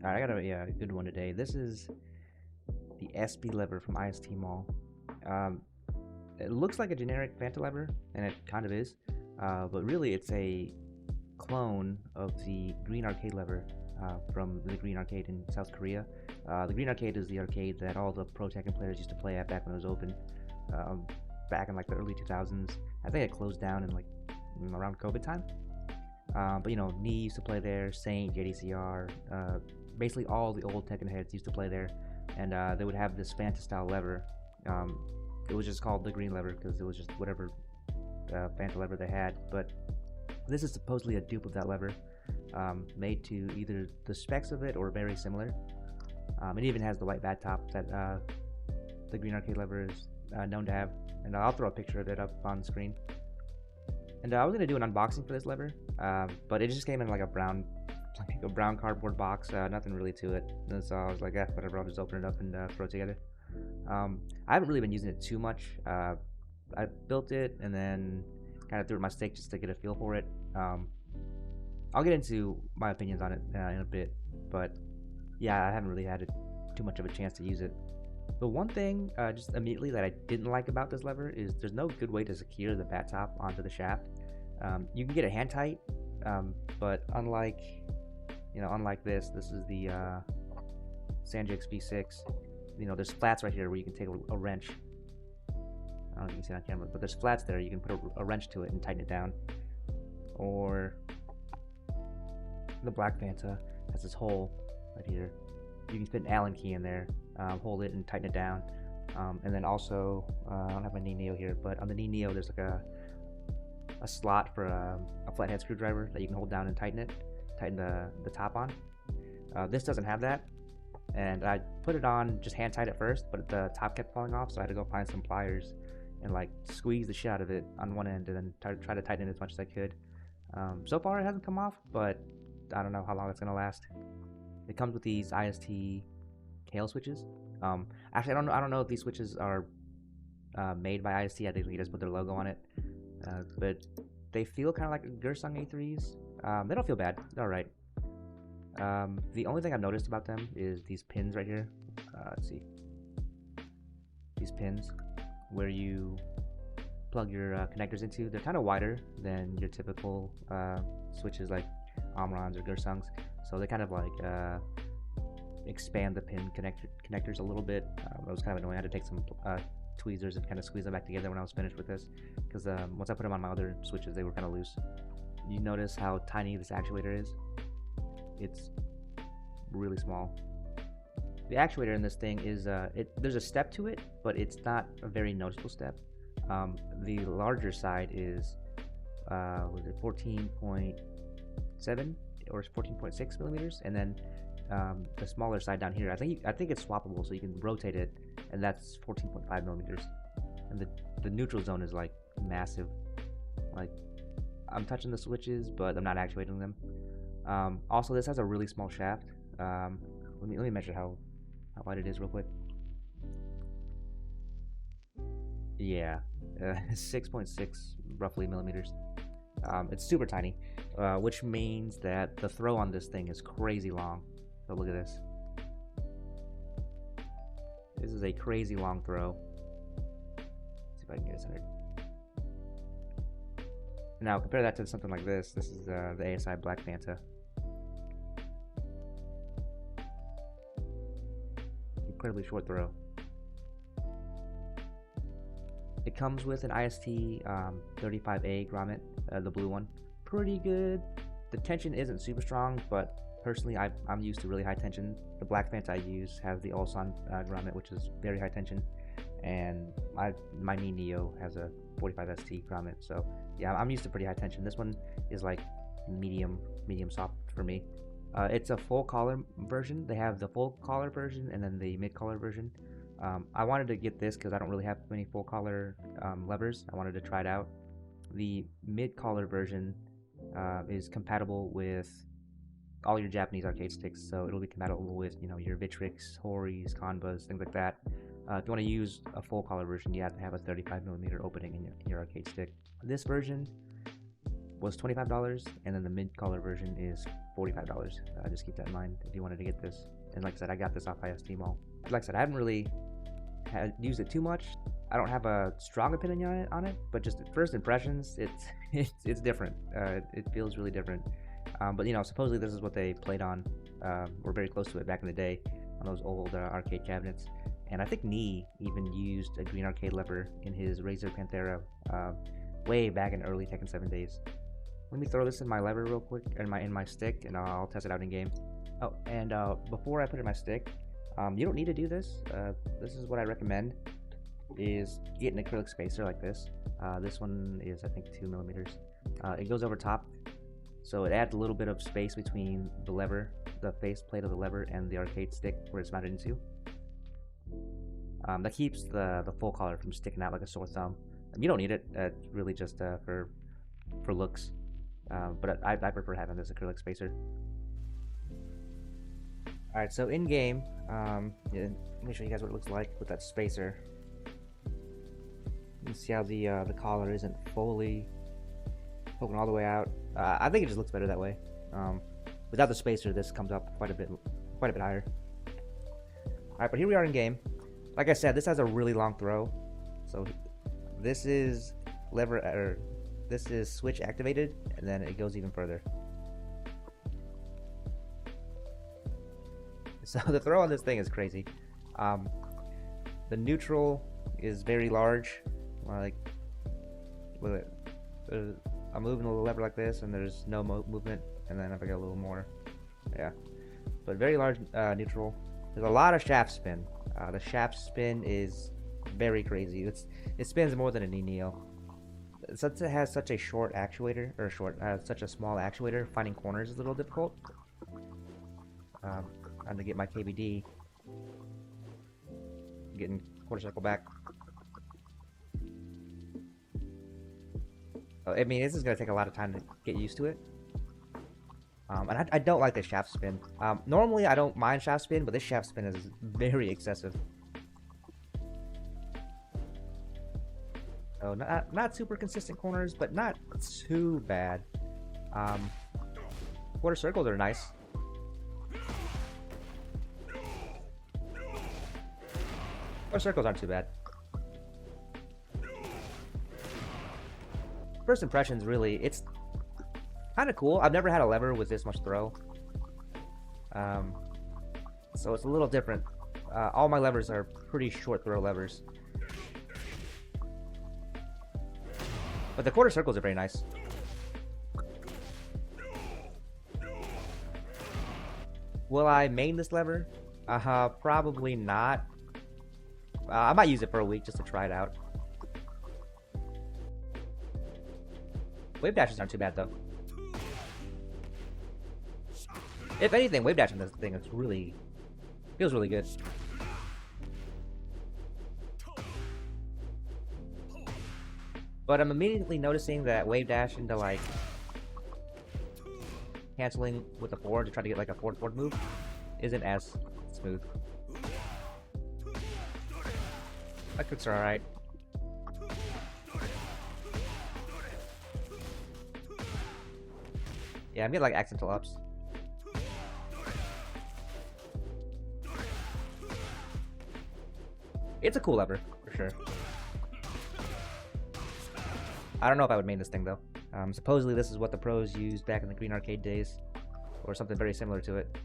Alright, I got a good one today. This is the SB lever from IST Mall. Um, it looks like a generic Fanta lever, and it kind of is, but really it's a clone of the Green Arcade lever from the Green Arcade in South Korea. The Green Arcade is the arcade that all the pro Tekken players used to play at back when it was open, um, back in like the early 2000s. I think it closed down in like around COVID time. But you know, Nee used to play there, Saint, JDCR, basically all the old Tekken heads used to play there, and they would have this Fanta style lever. Um, it was just called the green lever because it was just whatever Fanta lever they had. But this is supposedly a dupe of that lever, made to either the specs of it or very similar. It even has the white bat top that the Green Arcade lever is known to have, and I'll throw a picture of it up on screen. And I was gonna do an unboxing for this lever, but it just came in like a brown cardboard box. Nothing really to it. And so I was like, whatever. I'll just open it up and throw it together. I haven't really been using it too much. I built it and then kind of threw it in my stake just to get a feel for it. I'll get into my opinions on it in a bit, but yeah, I haven't really had too much of a chance to use it. The one thing, just immediately, that I didn't like about this lever is there's no good way to secure the bat top onto the shaft. You can get it hand tight, but unlike this is the Sanjix V6. You know, there's flats right here where you can take a wrench. I don't know if you can see it on camera, but there's flats there. You can put a wrench to it and tighten it down. Or the Black Fanta has this hole right here. You can fit an Allen key in there, hold it and tighten it down. And then also, I don't have my knee Neo here, but on the knee Neo there's like a slot for a flathead screwdriver that you can hold down and tighten the top on. This doesn't have that, and I put it on just hand tight at first, but the top kept falling off, so I had to go find some pliers and like squeeze the shit out of it on one end and then try to tighten it as much as I could. So far it hasn't come off, but I don't know how long it's gonna last. It comes with these IST Kale switches. Actually, I don't know if these switches are made by IST. I think they just put their logo on it. But they feel kind of like Gersung A3s. They don't feel bad. They're alright. The only thing I've noticed about them is these pins right here. Let's see. These pins where you plug your connectors into. They're kind of wider than your typical switches like Omrons or Gersungs. So they kind of like expand the pin connectors a little bit. It was kind of annoying. I had to take some tweezers and kind of squeeze them back together when I was finished with this, because once I put them on my other switches, they were kind of loose. You notice how tiny this actuator is? It's really small. The actuator in this thing is there's a step to it, but it's not a very noticeable step. The larger side is was it 14.7 or 14.6 millimeters, and then the smaller side down here, I think it's swappable, so you can rotate it, and that's 14.5 millimeters. And the neutral zone is like massive. Like, I'm touching the switches, but I'm not actuating them. Also, this has a really small shaft. Let me measure how wide it is real quick. Yeah, 6.6 roughly millimeters. It's super tiny, which means that the throw on this thing is crazy long. So look at this. This is a crazy long throw. Let's see if I can get it centered. Now compare that to something like this. This is the ASI Black Fanta. Incredibly short throw. It comes with an IST 35A grommet, the blue one. Pretty good. The tension isn't super strong, but personally I'm used to really high tension. The Black Fanta I use has the Ulsan grommet, which is very high tension, and my knee Neo has a 45ST grommet. So yeah, I'm used to pretty high tension. This one is like medium soft for me. It's a full collar version. They have the full collar version and then the mid collar version. I wanted to get this because I don't really have many full collar levers. I wanted to try it out. The mid collar version is compatible with all your Japanese arcade sticks, so it'll be compatible with your Vitrix, Horis, Kanbas, things like that. If you want to use a full collar version, you have to have a 35mm opening in your arcade stick. This version was $25, and then the mid-color version is $45. Just keep that in mind if you wanted to get this. And like I said, I got this off IST Mall. Like I said, I haven't really used it too much. I don't have a strong opinion on it, but just first impressions, it's different. It feels really different. But you know, supposedly this is what they played on, or very close to it back in the day on those old arcade cabinets. And I think Nee even used a green arcade lever in his Razor Panthera way back in early Tekken 7 days. Let me throw this in my lever real quick, in my stick, and I'll test it out in game. Oh, and before I put it in my stick, you don't need to do this. This is what I recommend: is get an acrylic spacer like this. This one is, I think, 2 millimeters. It goes over top, so it adds a little bit of space between the lever, the face plate of the lever, and the arcade stick where it's mounted into. That keeps the full color from sticking out like a sore thumb. You don't need it. It's really just for looks. But I prefer having this acrylic spacer. Alright, so in game, yeah, let me show you guys what it looks like with that spacer. You can see how the collar isn't fully poking all the way out. I think it just looks better that way. Without the spacer, this comes up quite a bit higher. Alright, but here we are in game. Like I said, this has a really long throw. So this is this is switch activated, and then it goes even further. So the throw on this thing is crazy. The neutral is very large. Like, with it, I'm moving a little lever like this, and there's no movement. And then if I get a little more, yeah. But very large neutral. There's a lot of shaft spin. The shaft spin is very crazy. It spins more than a Neo. Since it has such a short actuator, or such a small actuator, finding corners is a little difficult. I'm gonna get my KBD. Getting quarter circle back. I mean, this is gonna take a lot of time to get used to it. And I don't like the shaft spin. Normally I don't mind shaft spin, but this shaft spin is very excessive. So not super consistent corners, but not too bad. Quarter circles are nice. Quarter circles aren't too bad. First impressions, really, it's kind of cool. I've never had a lever with this much throw. So it's a little different. All my levers are pretty short throw levers. But the quarter circles are very nice. Will I main this lever? Probably not. I might use it for a week just to try it out. Wave dashes aren't too bad though. If anything, wave dashing this thing feels really good. But I'm immediately noticing that wave dash into like canceling with the forward to try to get like a forward move isn't as smooth. My kicks are alright. Yeah, I'm getting like accidental ups. It's a cool lever, for sure. I don't know if I would main this thing though. Supposedly this is what the pros used back in the green arcade days, or something very similar to it.